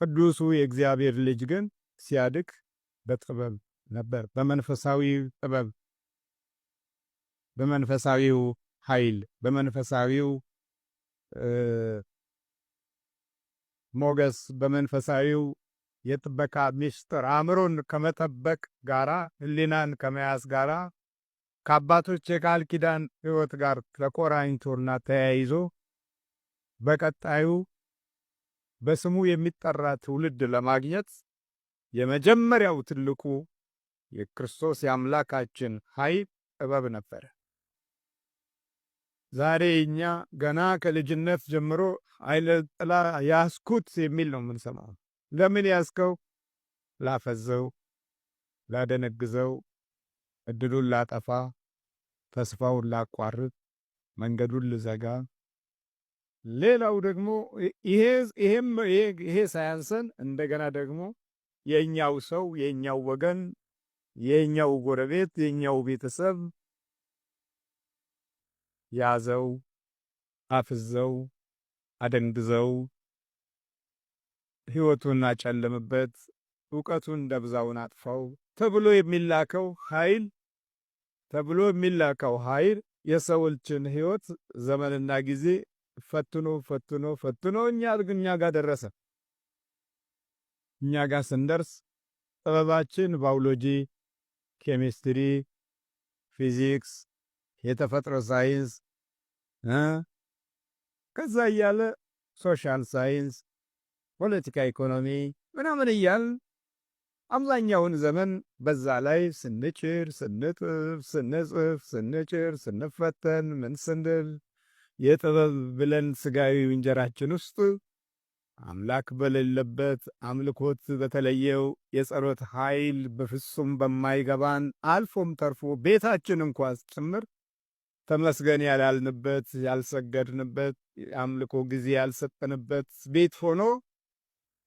ቅዱሱ የእግዚአብሔር ልጅ ግን ሲያድግ በጥበብ ነበር። በመንፈሳዊ ጥበብ፣ በመንፈሳዊው ኃይል፣ በመንፈሳዊው ሞገስ፣ በመንፈሳዊው የጥበቃ ሚስጥር አእምሮን ከመጠበቅ ጋራ ሕሊናን ከመያዝ ጋራ ከአባቶች የቃል ኪዳን ሕይወት ጋር ተቆራኝቶና ተያይዞ በቀጣዩ በስሙ የሚጠራ ትውልድ ለማግኘት የመጀመሪያው ትልቁ የክርስቶስ የአምላካችን ኃይል ጥበብ ነበረ። ዛሬ እኛ ገና ከልጅነት ጀምሮ ኃይለ ጥላ ያስኩት የሚል ነው የምንሰማው። ለምን ያስከው? ላፈዘው፣ ላደነግዘው፣ እድሉን ላጠፋ፣ ተስፋውን ላቋርጥ፣ መንገዱን ልዘጋ። ሌላው ደግሞ ይሄ ሳያንሰን እንደገና ደግሞ የኛው ሰው፣ የኛው ወገን፣ የኛው ጎረቤት፣ የኛው ቤተሰብ ያዘው፣ አፍዘው፣ አደንግዘው፣ ሕይወቱን አጨለምበት፣ ዕውቀቱን ደብዛውን አጥፋው ተብሎ የሚላከው ኃይል የሰዎችን ሕይወት ዘመንና ጊዜ ፈትኖ እኛ ጋር ደረሰ። እኛ ጋር ስንደርስ ጥበባችን ባዮሎጂ፣ ኬሚስትሪ፣ ፊዚክስ፣ የተፈጥሮ ሳይንስ ከዛ እያለ ሶሻል ሳይንስ፣ ፖለቲካ፣ ኢኮኖሚ ምናምን እያል አብዛኛውን ዘመን በዛ ላይ ስንጭር፣ ስንጽፍ፣ ስንፈተን ምን ስንል የጥበብ ብለን ስጋዊ እንጀራችን ውስጥ አምላክ በሌለበት አምልኮት በተለየው የጸሎት ኃይል በፍጹም በማይገባን አልፎም ተርፎ ቤታችን እንኳን ጭምር ተመስገን ያላልንበት ያልሰገድንበት አምልኮ ጊዜ ያልሰጠንበት ቤት ሆኖ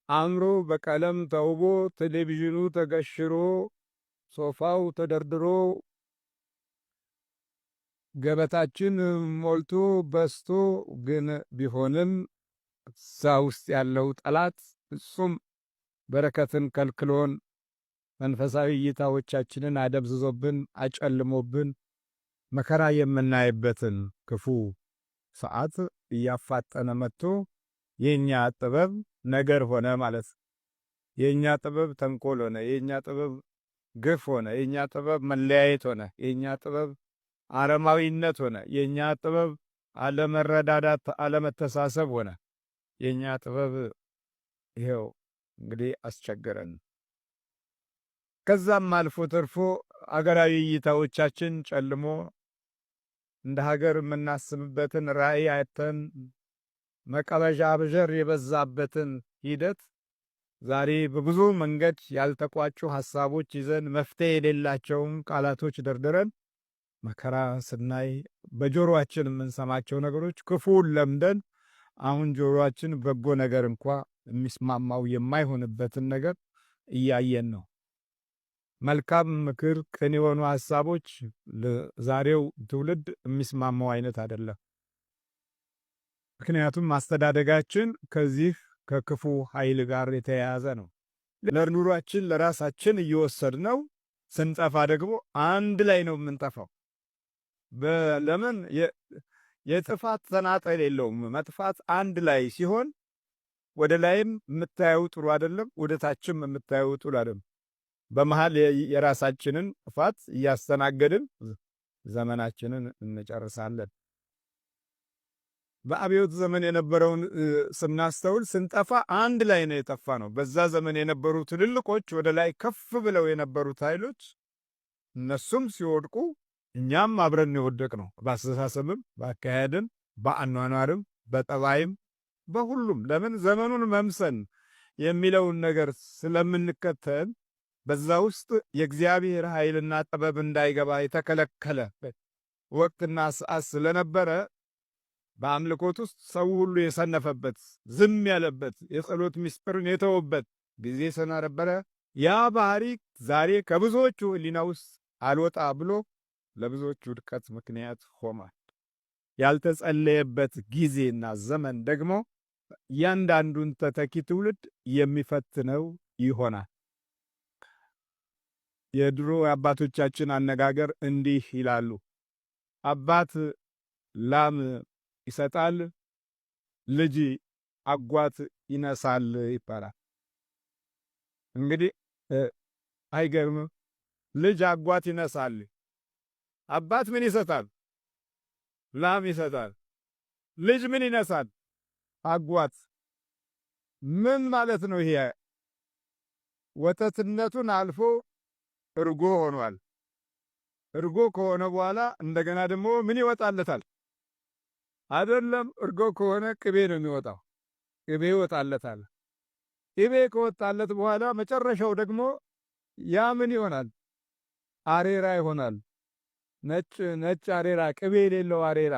አምሮ በቀለም ተውቦ ቴሌቪዥኑ ተገሽሮ ሶፋው ተደርድሮ ገበታችን ሞልቶ በስቶ ግን ቢሆንም እዛ ውስጥ ያለው ጠላት እሱም በረከትን ከልክሎን መንፈሳዊ እይታዎቻችንን አደብዝዞብን አጨልሞብን መከራ የምናይበትን ክፉ ሰዓት እያፋጠነ መጥቶ የኛ ጥበብ ነገር ሆነ ማለት። የኛ ጥበብ ተንኮል ሆነ፣ የኛ ጥበብ ግፍ ሆነ፣ የኛ ጥበብ መለያየት ሆነ፣ የኛ ጥበብ አረማዊነት ሆነ፣ የኛ ጥበብ አለመረዳዳት፣ አለመተሳሰብ ሆነ። የኛ ጥበብ ይሄው እንግዲህ አስቸገረን። ከዛም አልፎ ተርፎ አገራዊ እይታዎቻችን ጨልሞ እንደ ሀገር የምናስብበትን ራዕይ አይተን መቀበዣ አብዠር የበዛበትን ሂደት ዛሬ በብዙ መንገድ ያልተቋጩ ሐሳቦች ይዘን መፍትሄ የሌላቸውን ቃላቶች ደርድረን መከራ ስናይ በጆሮአችን የምንሰማቸው ነገሮች ክፉን ለምደን አሁን ጆሮአችን በጎ ነገር እንኳ የሚስማማው የማይሆንበትን ነገር እያየን ነው። መልካም ምክር፣ ቅን የሆኑ ሐሳቦች ለዛሬው ትውልድ የሚስማማው አይነት አይደለም። ምክንያቱም ማስተዳደጋችን ከዚህ ከክፉ ኃይል ጋር የተያያዘ ነው። ለኑሯችን ለራሳችን እየወሰድነው ስንጠፋ ደግሞ አንድ ላይ ነው የምንጠፋው። ለምን የጥፋት ተናጠል የለውም። መጥፋት አንድ ላይ ሲሆን ወደ ላይም የምታየው ጥሩ አይደለም፣ ወደ ታችም የምታየው ጥሩ አይደለም። በመሃል የራሳችንን ጥፋት እያስተናገድን ዘመናችንን እንጨርሳለን። በአብዮት ዘመን የነበረውን ስናስተውል ስንጠፋ አንድ ላይ ነው የጠፋ ነው። በዛ ዘመን የነበሩ ትልልቆች ወደ ላይ ከፍ ብለው የነበሩት ኃይሎች እነሱም ሲወድቁ እኛም አብረን የወደቅ ነው። በአስተሳሰብም፣ በአካሄድም፣ በአኗኗርም፣ በጠባይም፣ በሁሉም። ለምን ዘመኑን መምሰል የሚለውን ነገር ስለምንከተል በዛ ውስጥ የእግዚአብሔር ኃይልና ጥበብ እንዳይገባ የተከለከለ ወቅትና ሰዓት ስለነበረ በአምልኮት ውስጥ ሰው ሁሉ የሰነፈበት ዝም ያለበት የጸሎት ምስጢርን የተወበት ጊዜ ስለነበረ ያ ባህሪ ዛሬ ከብዙዎቹ ሕሊና ውስጥ አልወጣ ብሎ ለብዙዎቹ ውድቀት ምክንያት ሆኗል። ያልተጸለየበት ጊዜና ዘመን ደግሞ እያንዳንዱን ተተኪ ትውልድ የሚፈትነው ይሆናል። የድሮ አባቶቻችን አነጋገር እንዲህ ይላሉ፣ አባት ላም ይሰጣል፣ ልጅ አጓት ይነሳል ይባላል። እንግዲህ አይገርምም? ልጅ አጓት ይነሳል። አባት ምን ይሰጣል? ላም ይሰጣል። ልጅ ምን ይነሳል? አጓት። ምን ማለት ነው ይሄ? ወተትነቱን አልፎ እርጎ ሆኗል። እርጎ ከሆነ በኋላ እንደገና ደግሞ ምን ይወጣለታል? አይደለም እርጎ ከሆነ ቅቤ ነው የሚወጣው። ቅቤ ይወጣለታል። ቅቤ ከወጣለት በኋላ መጨረሻው ደግሞ ያ ምን ይሆናል? አሬራ ይሆናል። ነጭ አሬራ፣ ቅቤ የሌለው አሬራ።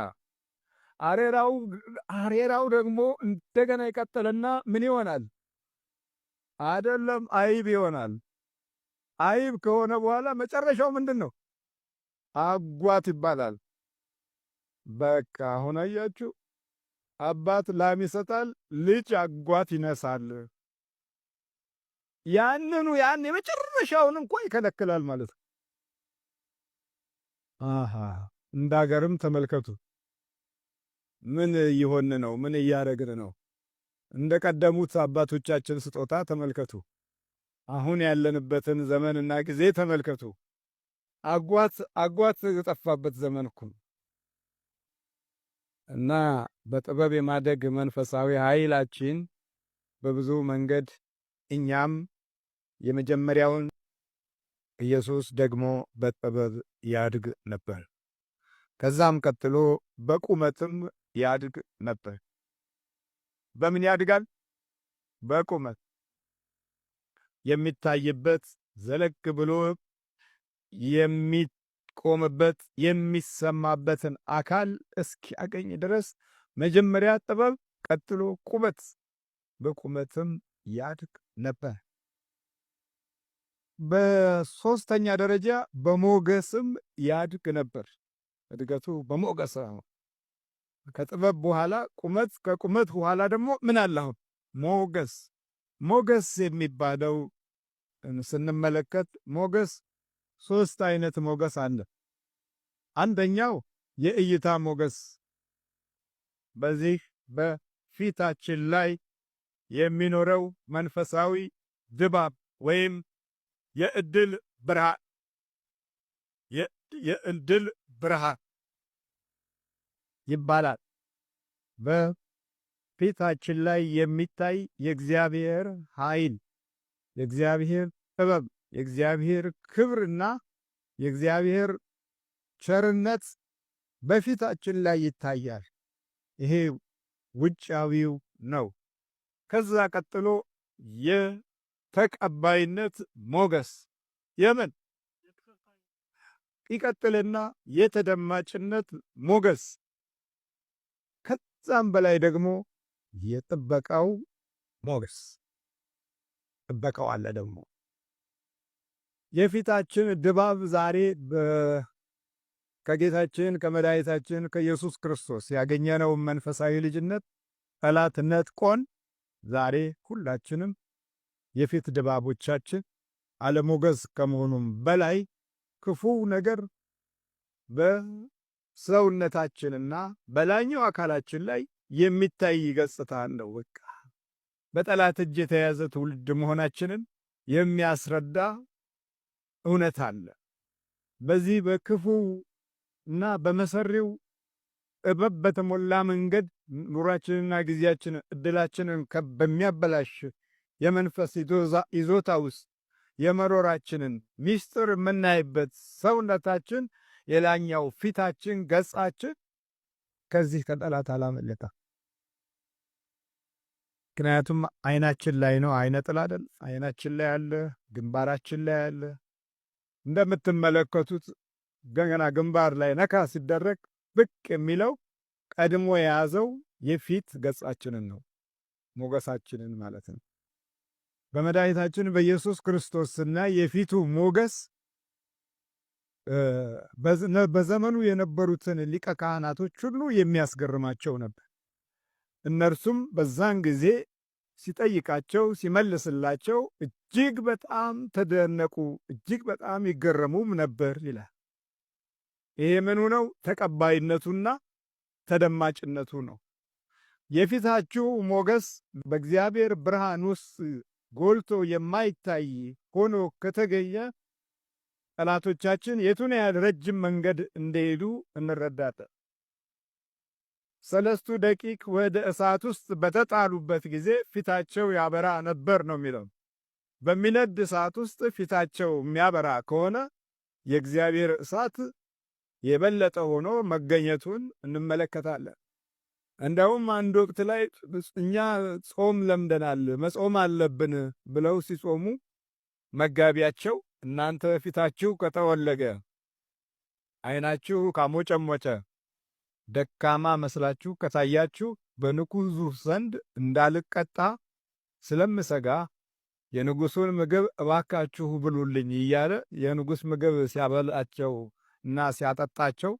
አሬራው ደግሞ እንደገና ይቀጥልና ምን ይሆናል? አይደለም አይብ ይሆናል። አይብ ከሆነ በኋላ መጨረሻው ምንድን ነው? አጓት ይባላል። በቃ አሁን አያችሁ፣ አባት ላም ይሰጣል፣ ልጅ አጓት ይነሳል። ያን የመጨረሻውን እንኳ ይከለክላል ማለት ነው። እንደ ሀገርም ተመልከቱ፣ ምን እየሆን ነው? ምን እያደረግን ነው? እንደ ቀደሙት አባቶቻችን ስጦታ ተመልከቱ። አሁን ያለንበትን ዘመንና ጊዜ ተመልከቱ። አጓት የጠፋበት ዘመን እኮ ነው። እና በጥበብ የማደግ መንፈሳዊ ኃይላችን በብዙ መንገድ እኛም የመጀመሪያውን ኢየሱስ ደግሞ በጥበብ ያድግ ነበር። ከዛም ቀጥሎ በቁመትም ያድግ ነበር። በምን ያድጋል? በቁመት የሚታይበት ዘለቅ ብሎ የሚቆምበት የሚሰማበትን አካል እስኪያገኝ ድረስ መጀመሪያ ጥበብ፣ ቀጥሎ ቁመት። በቁመትም ያድግ ነበር። በሶስተኛ ደረጃ በሞገስም ያድግ ነበር። እድገቱ በሞገስ ነው። ከጥበብ በኋላ ቁመት፣ ከቁመት በኋላ ደግሞ ምን አለ? አሁን ሞገስ። ሞገስ የሚባለው ስንመለከት ሞገስ ሶስት አይነት ሞገስ አለ። አንደኛው የእይታ ሞገስ፣ በዚህ በፊታችን ላይ የሚኖረው መንፈሳዊ ድባብ ወይም የዕድል ብርሃን የዕድል ብርሃን ይባላል። በፊታችን ላይ የሚታይ የእግዚአብሔር ኃይል፣ የእግዚአብሔር ጥበብ፣ የእግዚአብሔር ክብርና የእግዚአብሔር ቸርነት በፊታችን ላይ ይታያል። ይሄ ውጫዊው ነው። ከዛ ቀጥሎ የተቀባይነት ሞገስ የምን ይቀጥልና የተደማጭነት ሞገስ፣ ከዛም በላይ ደግሞ የጥበቃው ሞገስ። ጥበቃው አለ ደግሞ። የፊታችን ድባብ ዛሬ ከጌታችን ከመድኃኒታችን ከኢየሱስ ክርስቶስ ያገኘነው መንፈሳዊ ልጅነት ጠላት ነጥቆን ዛሬ ሁላችንም የፊት ድባቦቻችን አለሞገስ ከመሆኑም በላይ ክፉ ነገር በሰውነታችንና በላይኛው አካላችን ላይ የሚታይ ገጽታ አለው። በቃ በጠላት እጅ የተያዘ ትውልድ መሆናችንን የሚያስረዳ እውነት አለ። በዚህ በክፉ እና በመሰሪው ጥበብ በተሞላ መንገድ ኑሯችንና ጊዜያችንን ዕድላችንን በሚያበላሽ የመንፈስ ይዞታ ውስጥ የመኖራችንን ሚስጥር የምናይበት ሰውነታችን፣ የላኛው ፊታችን፣ ገጻችን ከዚህ ከጠላት አላመለጠም። ምክንያቱም አይናችን ላይ ነው። አይነ ጥላ አይደል? አይናችን ላይ አለ፣ ግንባራችን ላይ አለ። እንደምትመለከቱት ገና ግንባር ላይ ነካ ሲደረግ ብቅ የሚለው ቀድሞ የያዘው የፊት ገጻችንን ነው፣ ሞገሳችንን ማለት ነው። በመድኃኒታችን በኢየሱስ ክርስቶስና የፊቱ ሞገስ በዘመኑ የነበሩትን ሊቀ ካህናቶች ሁሉ የሚያስገርማቸው ነበር። እነርሱም በዛን ጊዜ ሲጠይቃቸው ሲመልስላቸው እጅግ በጣም ተደነቁ፣ እጅግ በጣም ይገረሙም ነበር ይላል። ይሄ ምኑ ነው? ተቀባይነቱና ተደማጭነቱ ነው። የፊታችሁ ሞገስ በእግዚአብሔር ብርሃን ውስጥ ጎልቶ የማይታይ ሆኖ ከተገኘ ጠላቶቻችን የቱን ያህል ረጅም መንገድ እንደሄዱ እንረዳለን። 3 ደቂቅ ወደ እሳት ውስጥ በተጣሉበት ጊዜ ፊታቸው ያበራ ነበር ነው የሚለው። በሚነድ እሳት ውስጥ ፊታቸው የሚያበራ ከሆነ የእግዚአብሔር እሳት የበለጠ ሆኖ መገኘቱን እንመለከታለን። እንደውም አንድ ወቅት ላይ እኛ ጾም ለምደናል መጾም አለብን ብለው ሲጾሙ መጋቢያቸው እናንተ ፊታችሁ ከተወለገ ዓይናችሁ ካሞጨሞጨ ደካማ መስላችሁ ከታያችሁ በንጉሡ ዘንድ እንዳልቀጣ ስለምሰጋ የንጉሡን ምግብ እባካችሁ ብሉልኝ እያለ የንጉሥ ምግብ ሲያበላቸው እና ሲያጠጣቸው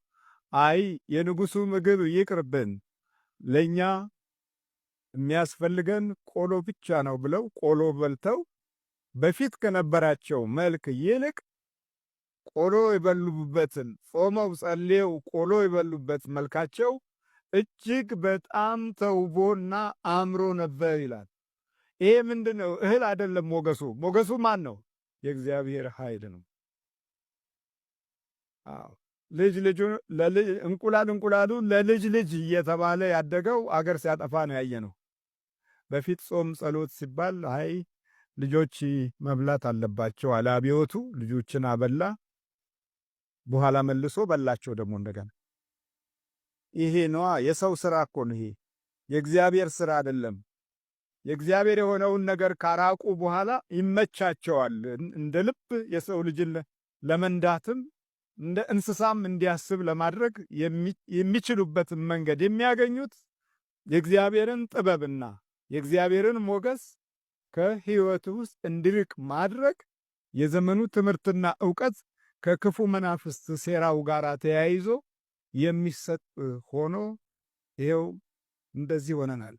አይ የንጉሡ ምግብ ይቅርብን ለኛ የሚያስፈልገን ቆሎ ብቻ ነው ብለው ቆሎ በልተው በፊት ከነበራቸው መልክ ይልቅ ቆሎ የበሉበትን ጾመው ጸልየው ቆሎ የበሉበት መልካቸው እጅግ በጣም ተውቦና አምሮ ነበር ይላል። ይሄ ምንድነው? እህል አይደለም ሞገሱ። ሞገሱ ማን ነው? የእግዚአብሔር ኃይል ነው። እንቁላሉ ለልጅ ልጅ እየተባለ ያደገው አገር ሲያጠፋ ነው ያየነው። በፊት ጾም ጸሎት ሲባል አይ ልጆች መብላት አለባቸው አለ አብዮቱ። ልጆችን አበላ። በኋላ መልሶ በላቸው ደግሞ እንደገና። ይሄ ነዋ የሰው ስራ እኮ ነው። ይሄ የእግዚአብሔር ስራ አይደለም። የእግዚአብሔር የሆነውን ነገር ካራቁ በኋላ ይመቻቸዋል። እንደ ልብ የሰው ልጅን ለመንዳትም እንደ እንስሳም እንዲያስብ ለማድረግ የሚችሉበትን መንገድ የሚያገኙት የእግዚአብሔርን ጥበብና የእግዚአብሔርን ሞገስ ከሕይወት ውስጥ እንዲርቅ ማድረግ የዘመኑ ትምህርትና ዕውቀት ከክፉ መናፍስት ሴራው ጋር ተያይዞ የሚሰጥ ሆኖ ይሄው እንደዚህ ሆነናል።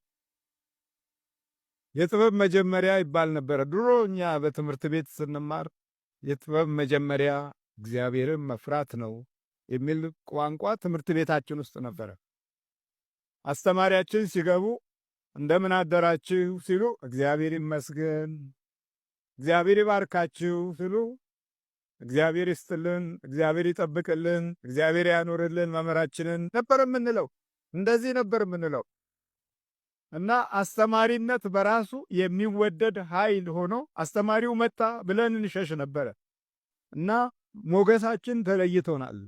የጥበብ መጀመሪያ ይባል ነበር ድሮ እኛ በትምህርት ቤት ስንማር። የጥበብ መጀመሪያ እግዚአብሔርን መፍራት ነው የሚል ቋንቋ ትምህርት ቤታችን ውስጥ ነበረ። አስተማሪያችን ሲገቡ እንደምን አደራችሁ ሲሉ እግዚአብሔር ይመስገን፣ እግዚአብሔር ይባርካችሁ ሲሉ እግዚአብሔር ይስጥልን፣ እግዚአብሔር ይጠብቅልን፣ እግዚአብሔር ያኖርልን መምህራችንን ነበር የምንለው። እንደዚህ ነበር የምንለው እና አስተማሪነት በራሱ የሚወደድ ኃይል ሆኖ አስተማሪው መጣ ብለን እንሸሽ ነበረ እና ሞገሳችን ተለይቶናል።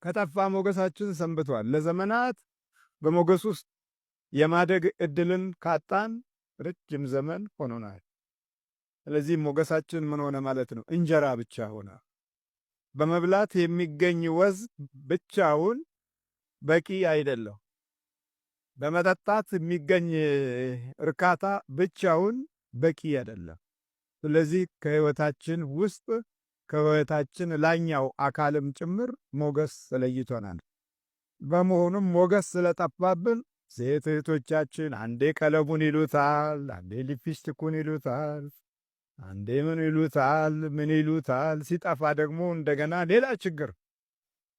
ከጠፋ ሞገሳችን ሰንብቷል። ለዘመናት በሞገስ ውስጥ የማደግ እድልን ካጣን ረጅም ዘመን ሆኖናል። ስለዚህ ሞገሳችን ምን ሆነ ማለት ነው? እንጀራ ብቻ ሆነ። በመብላት የሚገኝ ወዝ ብቻውን በቂ አይደለም። በመጠጣት የሚገኝ እርካታ ብቻውን በቂ አይደለም። ስለዚህ ከሕይወታችን ውስጥ ከሕይወታችን ላይኛው አካልም ጭምር ሞገስ ተለይቶናል። በመሆኑም ሞገስ ስለጠፋብን ሴት እህቶቻችን አንዴ ቀለሙን ይሉታል፣ አንዴ ሊፕስቲኩን ይሉታል፣ አንዴ ምን ይሉታል። ሲጠፋ ደግሞ እንደገና ሌላ ችግር፣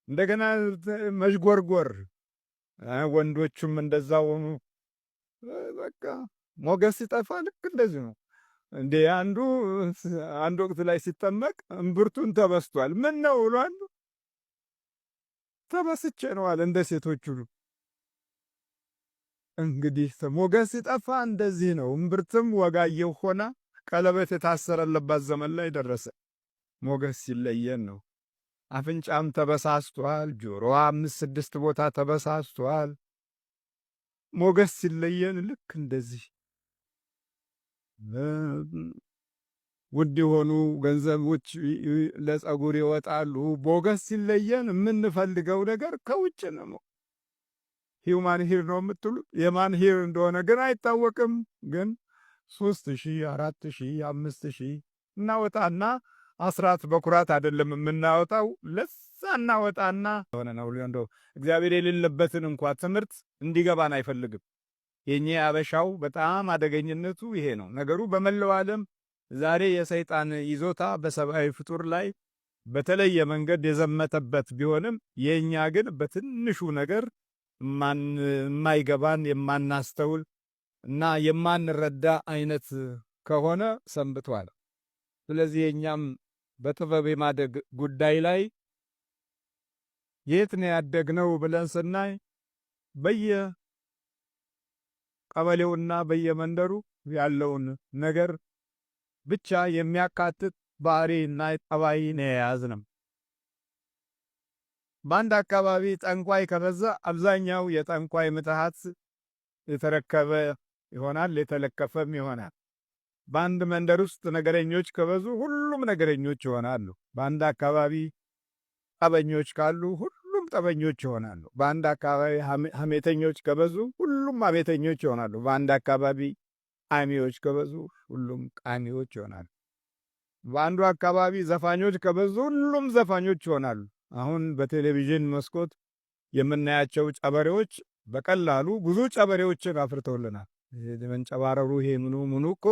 እንደገና መዥጎርጎር። ወንዶቹም እንደዛው በቃ ሞገስ ሲጠፋ ልክ እንደዚህ ነው። እንዴ አንድ ወቅት ላይ ሲጠመቅ እምብርቱን ተበስቷል። ምን ነው ብሏል። ተበስቼ ነው አለ እንደ ሴቶቹ። እንግዲህ ሞገስ ሲጠፋ እንደዚህ ነው። እምብርትም ወጋየው ሆና ቀለበት የታሰረለባት ዘመን ላይ ደረሰ። ሞገስ ሲለየን ነው። አፍንጫም ተበሳስቷል። ጆሮዋ 5-6 ቦታ ተበሳስቷል። ሞገስ ሲለየን ልክ እንደዚህ ውድ የሆኑ ገንዘቦች ለጸጉር ይወጣሉ። ሞገስ ሲለየን የምንፈልገው ነገር ከውጭ ነው። ሂውማን ሂር ነው የምትሉት፣ የማን ሂር እንደሆነ ግን አይታወቅም። ግን 3,000፣ 4,000፣ 5,000 እናወጣና አስራት በኩራት አይደለም የምናወጣው፣ ለዛ እናወጣና ሆነ ነው እንደው እግዚአብሔር የሌለበትን እንኳን ትምህርት እንዲገባን አይፈልግም። የኛ አበሻው በጣም አደገኝነቱ ይሄ ነው። ነገሩ በመላው ዓለም ዛሬ የሰይጣን ይዞታ በሰብአዊ ፍጡር ላይ በተለየ መንገድ የዘመተበት ቢሆንም የኛ ግን በትንሹ ነገር የማይገባን የማናስተውል እና የማንረዳ አይነት ከሆነ ሰንብቷል። ስለዚህ የኛም በጥበብ የማደግ ጉዳይ ላይ የት ነው ያደግነው ብለን ስናይ በየቀበሌውና በየመንደሩ ያለውን ነገር ብቻ የሚያካትት ባህሪና ጠባይ ነው የያዝነው። በአንድ አካባቢ ጠንቋይ ከበዛ አብዛኛው የጠንቋይ ምትሃት የተረከበ ይሆናል፣ የተለከፈም ይሆናል። በአንድ መንደር ውስጥ ነገረኞች ከበዙ ሁሉም ነገረኞች ይሆናሉ። በአንድ አካባቢ ጠበኞች ካሉ ሁሉም ጠበኞች ይሆናሉ። በአንድ አካባቢ ሐሜተኞች ከበዙ ሁሉም ሐሜተኞች ይሆናሉ። በአንድ አካባቢ ቃሚዎች ከበዙ ሁሉም ቃሚዎች ይሆናሉ። በአንዱ አካባቢ ዘፋኞች ከበዙ ሁሉም ዘፋኞች ይሆናሉ። አሁን በቴሌቪዥን መስኮት የምናያቸው ጨበሬዎች በቀላሉ ብዙ ጨበሬዎችን አፍርተውልናል። መንጨባረሩ ይሄ ምኑ እኮ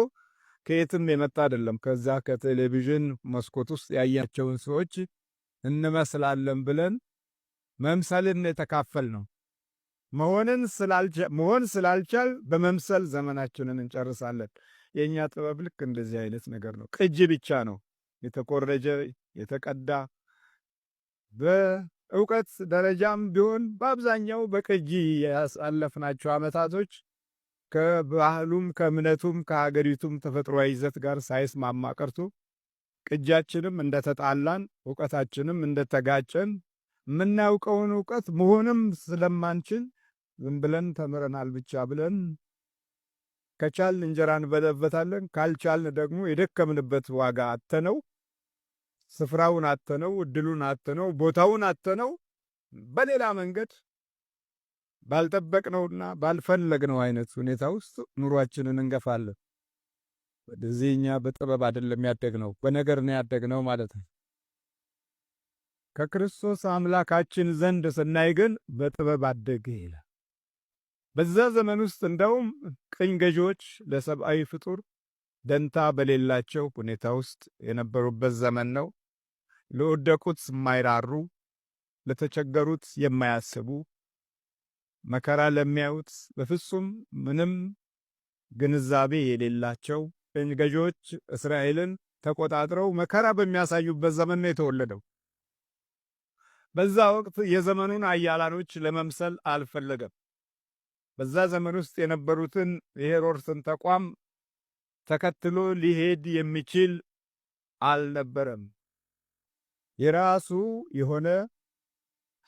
ከየትም የመጣ አይደለም። ከዛ ከቴሌቪዥን መስኮት ውስጥ ያያቸውን ሰዎች እንመስላለን ብለን መምሰልን የተካፈል ነው። መሆን ስላልቻል በመምሰል ዘመናችንን እንጨርሳለን። የእኛ ጥበብ ልክ እንደዚህ አይነት ነገር ነው። ቅጂ ብቻ ነው፣ የተቆረጀ የተቀዳ። በእውቀት ደረጃም ቢሆን በአብዛኛው በቅጂ ያሳለፍናቸው ዓመታቶች ከባህሉም ከእምነቱም ከሀገሪቱም ተፈጥሯዊ ይዘት ጋር ሳይስማማ ቀርቶ ቅጃችንም እንደተጣላን እውቀታችንም እንደተጋጨን የምናውቀውን እውቀት መሆንም ስለማንችል ዝም ብለን ተምረናል ብቻ ብለን ከቻልን እንጀራ እንበለበታለን፣ ካልቻልን ደግሞ የደከምንበት ዋጋ አተነው፣ ስፍራውን አተነው፣ እድሉን አተነው፣ ቦታውን አተነው በሌላ መንገድ ባልጠበቅነውና ባልፈለግነው አይነት ሁኔታ ውስጥ ኑሯችንን እንገፋለን። ወደዚህ እኛ በጥበብ አይደለም ያደግነው፣ በነገር ነው ያደግነው ማለት ነው። ከክርስቶስ አምላካችን ዘንድ ስናይ ግን በጥበብ አደገ ይላል። በዛ ዘመን ውስጥ እንደውም ቅኝ ገዢዎች ለሰብአዊ ፍጡር ደንታ በሌላቸው ሁኔታ ውስጥ የነበሩበት ዘመን ነው። ለወደቁት የማይራሩ፣ ለተቸገሩት የማያስቡ፣ መከራ ለሚያዩት በፍጹም ምንም ግንዛቤ የሌላቸው ቅኝ ገዢዎች እስራኤልን ተቆጣጥረው መከራ በሚያሳዩበት ዘመን ነው የተወለደው። በዛ ወቅት የዘመኑን አያላኖች ለመምሰል አልፈለገም። በዛ ዘመን ውስጥ የነበሩትን የሄሮድስን ተቋም ተከትሎ ሊሄድ የሚችል አልነበረም። የራሱ የሆነ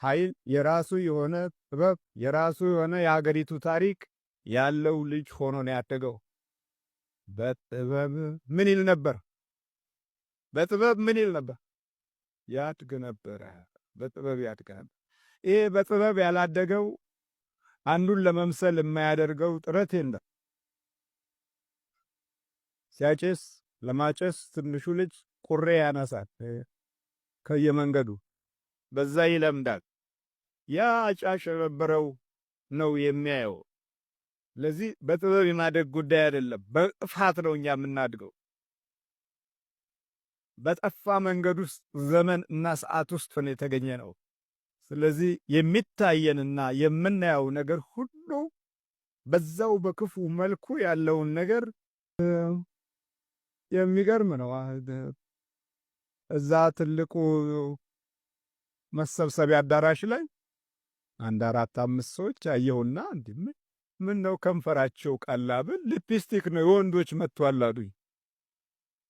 ኃይል፣ የራሱ የሆነ ጥበብ፣ የራሱ የሆነ የሀገሪቱ ታሪክ ያለው ልጅ ሆኖ ነው ያደገው። በጥበብ ምን ይል ነበር? በጥበብ ምን ይል ነበር? ያድግ ነበረ። በጥበብ ያድግ ነበር። ይሄ በጥበብ ያላደገው አንዱን ለመምሰል የማያደርገው ጥረት የለም። ሲያጨስ ለማጨስ ትንሹ ልጅ ቁሬ ያነሳል ከየመንገዱ፣ በዛ ይለምዳል። ያ አጫሽ የነበረው ነው የሚያየው። ለዚህ በጥበብ የማደግ ጉዳይ አይደለም፣ በጥፋት ነው እኛ የምናድገው። በጠፋ መንገድ ውስጥ ዘመን እና ሰዓት ውስጥ ነው የተገኘ ነው። ስለዚህ የሚታየንና የምናየው ነገር ሁሉ በዛው በክፉ መልኩ ያለውን ነገር የሚገርም ነው። እዛ ትልቁ መሰብሰቢያ አዳራሽ ላይ አንድ 4-5 ሰዎች አየሁና ምን ነው ከንፈራቸው ቀላ ብል ሊፕስቲክ ነው የወንዶች መጥቷል አሉኝ።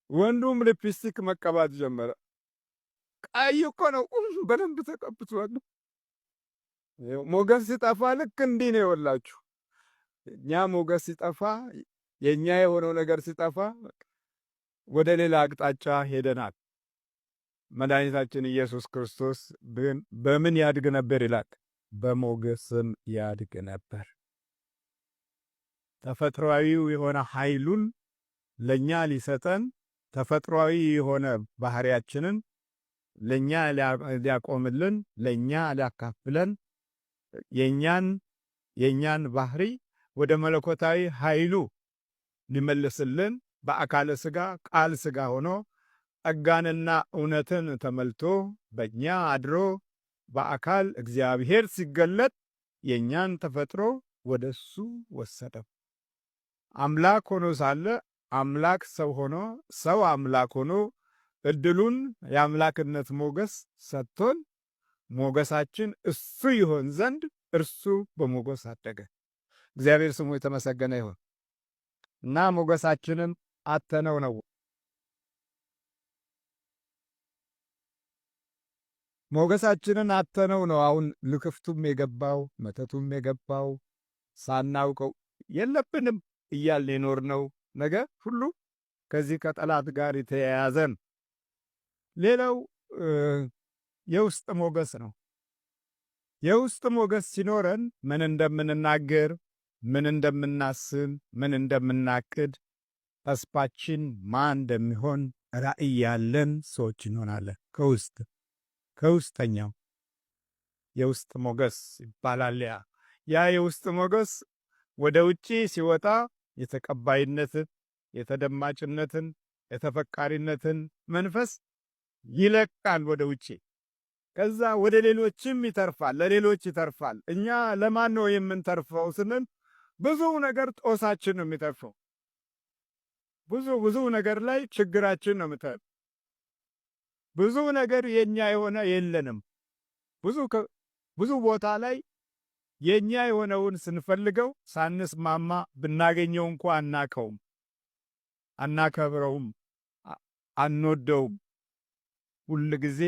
ወንዱም ሊፕስቲክ መቀባት ጀመረ። ቀይ እኮ ነው በደንብ ተቀብቷል። ሞገስ ሲጠፋ ልክ እንዲህ ነው የወላችሁ። እኛ ሞገስ ሲጠፋ የኛ የሆነው ነገር ሲጠፋ ወደ ሌላ አቅጣጫ ሄደናል። መድኃኒታችን ኢየሱስ ክርስቶስ በምን ያድግ ነበር ይላል? በሞገስም ያድግ ነበር። ተፈጥሯዊው የሆነ ኃይሉን ለኛ ሊሰጠን ተፈጥሯዊ የሆነ ባህሪያችንን ለኛ ሊያቆምልን ለኛ ሊያካፍለን የኛን ባህሪ ወደ መለኮታዊ ኃይሉ ሊመልስልን በአካለ ሥጋ ቃል ሥጋ ሆኖ ጸጋንና እውነትን ተመልቶ በእኛ አድሮ በአካል እግዚአብሔር ሲገለጥ የእኛን ተፈጥሮ ወደሱ ወሰደው። አምላክ ሆኖ ሳለ አምላክ ሰው ሆኖ ሰው አምላክ ሆኖ እድሉን የአምላክነት ሞገስ ሰጥቶን ሞገሳችን እሱ ይሆን ዘንድ እርሱ በሞገስ አደገ። እግዚአብሔር ስሙ የተመሰገነ ይሁን እና ሞገሳችንን አተነው ነው። ሞገሳችንን አተነው ነው አሁን ልክፍቱም የገባው መተቱም የገባው ሳናውቀው የለብንም እያልን የኖርነው ነገር ሁሉ ከዚህ ከጠላት ጋር የተያያዘ ነው። ሌላው የውስጥ ሞገስ ነው። የውስጥ ሞገስ ሲኖረን ምን እንደምንናገር፣ ምን እንደምናስብ፣ ምን እንደምናቅድ፣ ተስፋችን ማን እንደሚሆን ራዕይ ያለን ሰዎች እንሆናለን። ከውስጠኛው የውስጥ ሞገስ ይባላል። ያ የውስጥ ሞገስ ወደ ውጪ ሲወጣ የተቀባይነትን፣ የተደማጭነትን፣ የተፈቃሪነትን መንፈስ ይለቃል ወደ ውጪ። ከዛ ወደ ሌሎችም ይተርፋል፣ ለሌሎች ይተርፋል። እኛ ለማን ነው የምንተርፈው ስንል ብዙ ነገር ጦሳችን ነው የሚተርፈው። ብዙ ነገር ላይ ችግራችን ነው የሚተርፈው። ብዙ ነገር የኛ የሆነ የለንም። ብዙ ቦታ ላይ የኛ የሆነውን ስንፈልገው ሳንስማማ ብናገኘው እንኳ አናከውም፣ አናከብረውም፣ አንወደውም። ሁል ጊዜ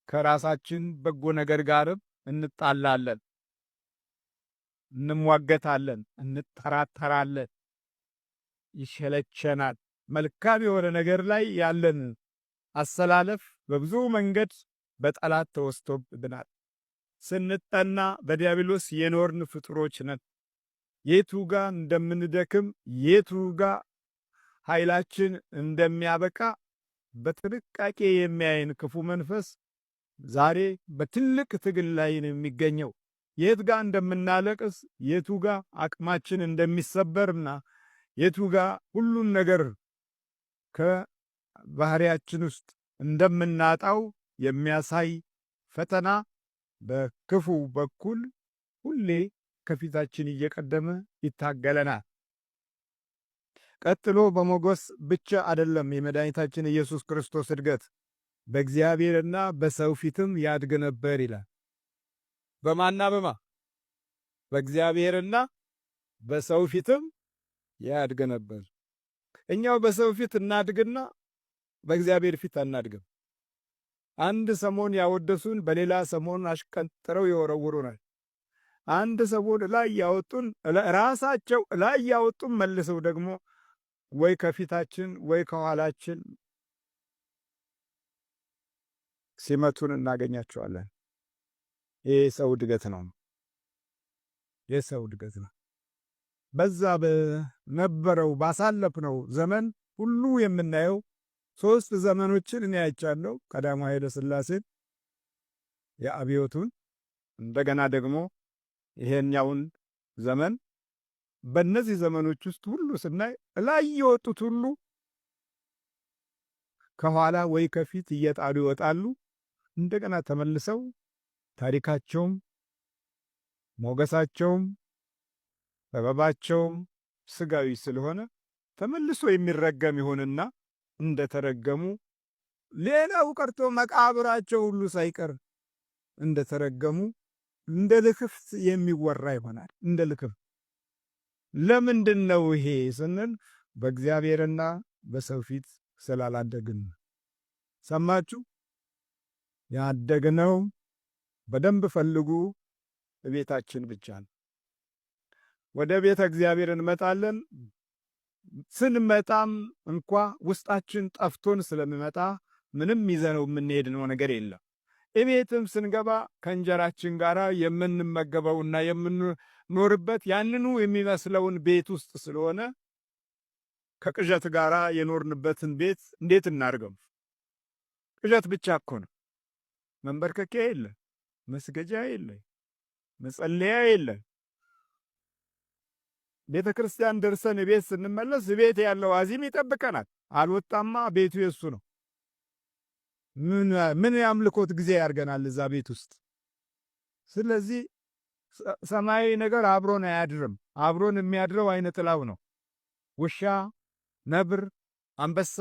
ከራሳችን በጎ ነገር ጋርም እንጣላለን፣ እንሟገታለን፣ እንጠራጠራለን፣ ይሸለቸናል። መልካም የሆነ ነገር ላይ ያለን አሰላለፍ በብዙ መንገድ በጠላት ተወስቶብናል። ስንጠና በዲያብሎስ የኖርን ፍጡሮች ነን። የቱ ጋር እንደምንደክም የቱ ጋር ኃይላችን እንደሚያበቃ በጥንቃቄ የሚያይን ክፉ መንፈስ ዛሬ በትልቅ ትግል ላይ ነው የሚገኘው። የት ጋር እንደምናለቅስ የቱ ጋር አቅማችን እንደሚሰበርና የቱ ጋር ሁሉን ነገር ከባህሪያችን ውስጥ እንደምናጣው የሚያሳይ ፈተና በክፉ በኩል ሁሌ ከፊታችን እየቀደመ ይታገለናል። ቀጥሎ በሞገስ ብቻ አይደለም የመድኃኒታችን ኢየሱስ ክርስቶስ እድገት በእግዚአብሔርና በሰው ፊትም ያድግ ነበር ይላል። በማና በማ በእግዚአብሔርና በሰው ፊትም ያድግ ነበር። እኛው በሰው ፊት እናድግና በእግዚአብሔር ፊት አናድግም። አንድ ሰሞን ያወደሱን በሌላ ሰሞን አሽቀንጥረው ይወረውሩናል። አንድ ሰሞን ላይ ያወጡን ራሳቸው ላይ ያወጡን መልሰው ደግሞ ወይ ከፊታችን ወይ ከኋላችን ሲመቱን እናገኛቸዋለን። ይህ ሰው እድገት ነው። የሰው እድገት ነው። በዛ በነበረው ባሳለፍነው ዘመን ሁሉ የምናየው 3 ዘመኖችን እኔ አይቻለሁ። ቀዳማዊ ኃይለ ሥላሴን፣ የአብዮቱን፣ እንደገና ደግሞ ይሄኛውን ዘመን። በእነዚህ ዘመኖች ውስጥ ሁሉ ስናይ ላይ የወጡት ሁሉ ከኋላ ወይ ከፊት እየጣሉ ይወጣሉ። እንደገና ተመልሰው ታሪካቸውም ሞገሳቸውም ጥበባቸውም ስጋዊ ስለሆነ ተመልሶ የሚረገም ይሆንና እንደተረገሙ ሌላው ቀርቶ መቃብራቸው ሁሉ ሳይቀር እንደተረገሙ እንደ ልክፍት የሚወራ ይሆናል። እንደ ልክፍት ለምንድን ነው ይሄ ስንል በእግዚአብሔርና በሰው ፊት ስላላደግን። ሰማችሁ? ያደግነው በደንብ ፈልጉ ቤታችን ብቻ ነው። ወደ ቤተ እግዚአብሔር እንመጣለን። ስንመጣም እንኳ ውስጣችን ጠፍቶን ስለሚመጣ ምንም ይዘነው የምንሄድ ነው ነገር የለም። እቤትም ስንገባ ከእንጀራችን ጋር የምንመገበውና የምንኖርበት ያንኑ የሚመስለውን ቤት ውስጥ ስለሆነ ከቅዠት ጋር የኖርንበትን ቤት እንዴት እናድርገው? ቅዠት ብቻ እኮ ነው። መንበርከኪያ የለ፣ መስገጃ የለ፣ መጸለያ የለ። ቤተ ክርስቲያን ደርሰን ቤት ስንመለስ ቤት ያለው አዚም ይጠብቀናል። አልወጣማ ቤቱ የሱ ነው። ምን የአምልኮት ጊዜ ያርገናል እዛ ቤት ውስጥ? ስለዚህ ሰማያዊ ነገር አብሮን አያድርም። አብሮን የሚያድረው አይነ ጥላው ነው። ውሻ፣ ነብር፣ አንበሳ፣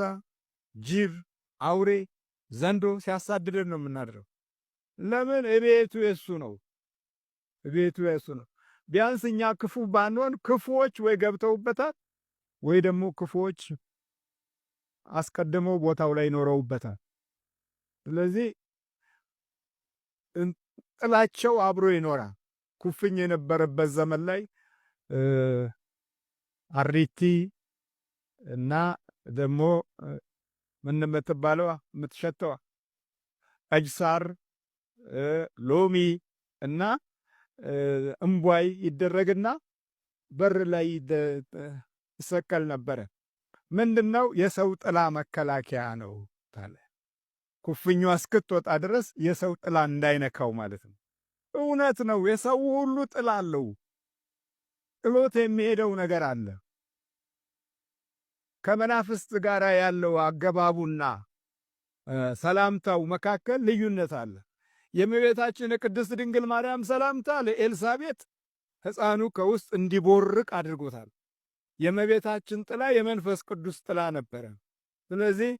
ጅብ፣ አውሬ፣ ዘንዶ ሲያሳድደን ነው የምናድረው። ለምን? እቤቱ የሱ ነው። እቤቱ የሱ ነው። ቢያንስ እኛ ክፉ ባንሆን ክፉዎች ወይ ገብተውበታል ወይ ደግሞ ክፉዎች አስቀድመው ቦታው ላይ ኖረውበታል። ስለዚህ ጥላቸው አብሮ ይኖራል። ኩፍኝ የነበረበት ዘመን ላይ አሪቲ እና ደግሞ ምን የምትባለው የምትሸተዋ ቀይ ሳር፣ ሎሚ እና እምቧይ ይደረግና በር ላይ ይሰቀል ነበረ። ምንድነው? የሰው ጥላ መከላከያ ነው ታለ። ኩፍኙ እስክትወጣ ድረስ የሰው ጥላ እንዳይነካው ማለት ነው። እውነት ነው። የሰው ሁሉ ጥላ አለው። ጥሎት የሚሄደው ነገር አለ። ከመናፍስት ጋር ያለው አገባቡና ሰላምታው መካከል ልዩነት አለ። የእመቤታችን የቅድስት ድንግል ማርያም ሰላምታ ለኤልሳቤጥ ሕፃኑ ከውስጥ እንዲቦርቅ አድርጎታል። የእመቤታችን ጥላ የመንፈስ ቅዱስ ጥላ ነበረ። ስለዚህ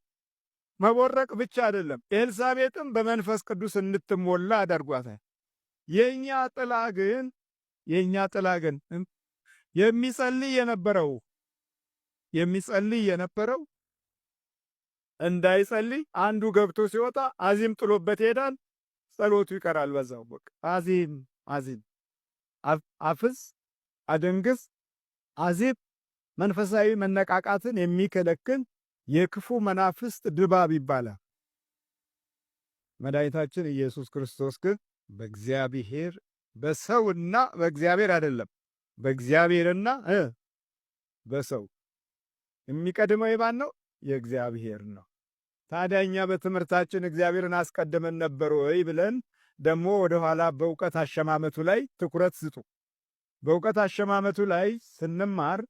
መቦረቅ ብቻ አይደለም፣ ኤልሳቤጥም በመንፈስ ቅዱስ እንድትሞላ አድርጓታል። የኛ ጥላ ግን የሚጸልይ የነበረው እንዳይጸልይ አንዱ ገብቶ ሲወጣ አዚም ጥሎበት ይሄዳል። ጸሎቱ ይቀራል በዛው። በቃ አዚም አፍዝ፣ አደንግዝ፣ አዚም መንፈሳዊ መነቃቃትን የሚከለክል የክፉ መናፍስት ድባብ ይባላል። መድኃኒታችን ኢየሱስ ክርስቶስ ግን በእግዚአብሔር በሰውና በእግዚአብሔር አይደለም፣ በእግዚአብሔርና በሰው የሚቀድመው የማን ነው? የእግዚአብሔር ነው። ታዲያ እኛ በትምህርታችን እግዚአብሔርን አስቀድመን ነበር ወይ ብለን ደግሞ ወደ ኋላ በእውቀት አሸማመቱ ላይ ትኩረት ስጡ። በእውቀት አሸማመቱ ላይ ስንማር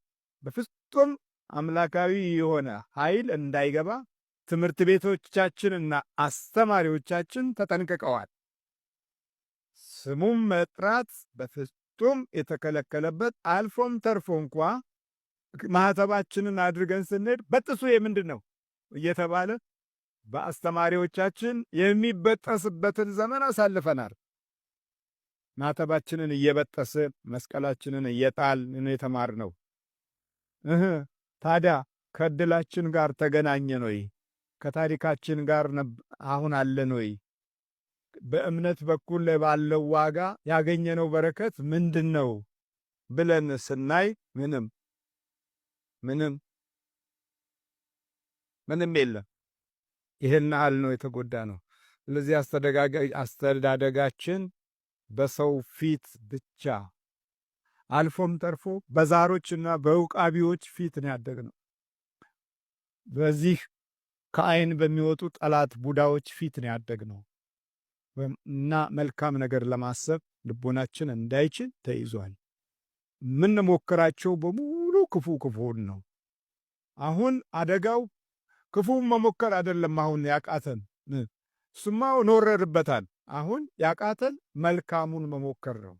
በፍጹም አምላካዊ የሆነ ኃይል እንዳይገባ ትምህርት ቤቶቻችንና አስተማሪዎቻችን ተጠንቅቀዋል። ስሙም መጥራት በፍጹም የተከለከለበት አልፎም ተርፎ እንኳ ማህተባችንን አድርገን ስንሄድ በጥሱ የምንድን ነው እየተባለ በአስተማሪዎቻችን የሚበጠስበትን ዘመን አሳልፈናል። ማህተባችንን እየበጠስን መስቀላችንን እየጣልን የተማርነው። ታዲያ ከዕድላችን ጋር ተገናኘን ወይ? ከታሪካችን ጋር አሁን አለን ወይ? በእምነት በኩል ባለው ዋጋ ያገኘነው በረከት ምንድን ነው ብለን ስናይ ምንም የለም። ይህን ያህል ነው የተጎዳ ነው። ስለዚህ አስተዳደጋችን በሰው ፊት ብቻ አልፎም ተርፎ በዛሮችና በውቃቢዎች ፊት ነው ያደግነው። በዚህ ከአይን በሚወጡ ጠላት ቡዳዎች ፊት ነው ያደግነው እና መልካም ነገር ለማሰብ ልቦናችን እንዳይችል ተይዟል። የምንሞክራቸው በሙሉ ክፉን ነው። አሁን አደጋው ክፉን መሞከር አይደለም። አሁን ያቃተን እሱማ ኖረንበታል። አሁን ያቃተን መልካሙን መሞከር ነው።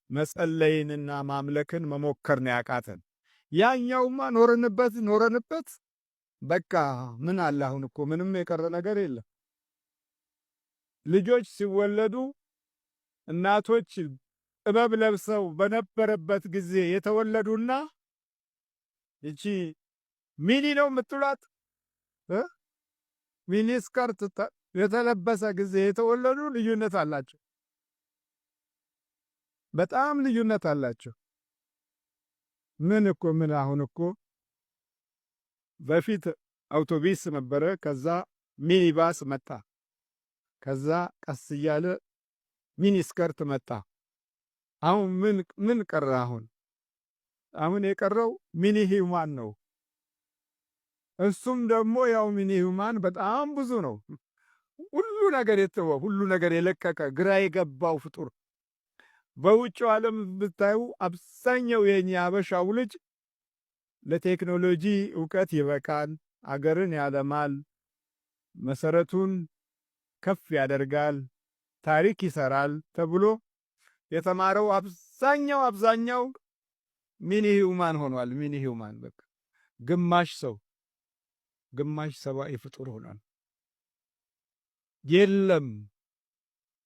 መጸለይንና ማምለክን መሞከር ነው ያቃተን። ያኛውማ ኖረንበት በቃ ምን አለ? አሁን እኮ ምንም የቀረ ነገር የለም። ልጆች ሲወለዱ እናቶች ጥበብ ለብሰው በነበረበት ጊዜ የተወለዱና እቺ ሚኒ ነው የምትሏት ሚኒ ስከርት የተለበሰ ጊዜ የተወለዱ ልዩነት አላቸው። በጣም ልዩነት አላቸው። ምን አሁን እኮ በፊት አውቶቢስ ነበረ፣ ከዛ ሚኒባስ መጣ፣ ከዛ ቀስ እያለ ሚኒ ስከርት መጣ። አሁን ምን ቀረ? አሁን የቀረው ሚኒ ሂውማን ነው። እሱም ደግሞ ያው ሚኒ ሂውማን በጣም ብዙ ነው። ሁሉ ነገር የተወ ሁሉ ነገር የለቀቀ ግራ የገባው ፍጡር በውጭው ዓለም ብታዩ አብዛኛው የኛ አበሻው ልጅ ለቴክኖሎጂ እውቀት ይበቃል፣ አገርን ያለማል፣ መሰረቱን ከፍ ያደርጋል፣ ታሪክ ይሰራል ተብሎ የተማረው አብዛኛው ሚኒ ሂውማን ሆኗል። ሚኒ ሂውማን በቃ ግማሽ ሰው ግማሽ ሰብአዊ ፍጡር ሆኗል። የለም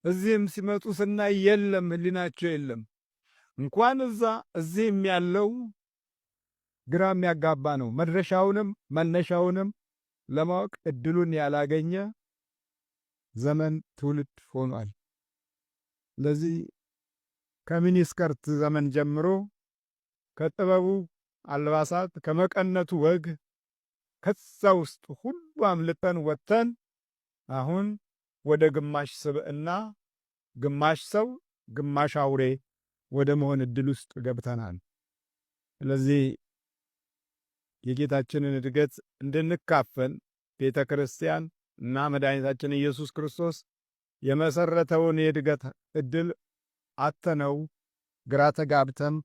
እዚህም ሲመጡ ስናይ የለም፣ ህሊናቸው የለም። እንኳን እዚህም ያለው ግራ የሚያጋባ ነው። መድረሻውንም መነሻውንም ለማወቅ እድሉን ያላገኘ ዘመን ትውልድ ሆኗል። ለዚህ ከሚኒስከርት ዘመን ጀምሮ ከጥበቡ አልባሳት ከመቀነቱ ወግ ከዛ ውስጥ ሁሉ አምልጠን ወጥተን አሁን ወደ ግማሽ ስብዕና ግማሽ ሰው ግማሽ አውሬ ወደ መሆን እድል ውስጥ ገብተናል። ስለዚህ የጌታችንን እድገት እንድንካፈል ቤተ ክርስቲያን እና መድኃኒታችን ኢየሱስ ክርስቶስ የመሰረተውን የእድገት እድል አተነው ግራ ተጋብተን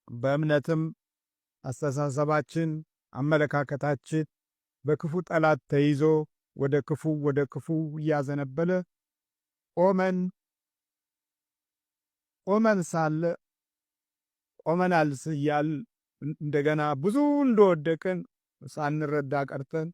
በእምነትም አስተሳሰባችን አመለካከታችን በክፉ ጠላት ተይዞ ወደ ክፉ እያዘነበለ ቆመን ሳለ ቆመናል እያል እንደገና ብዙ እንደወደቅን ሳንረዳ ቀርተን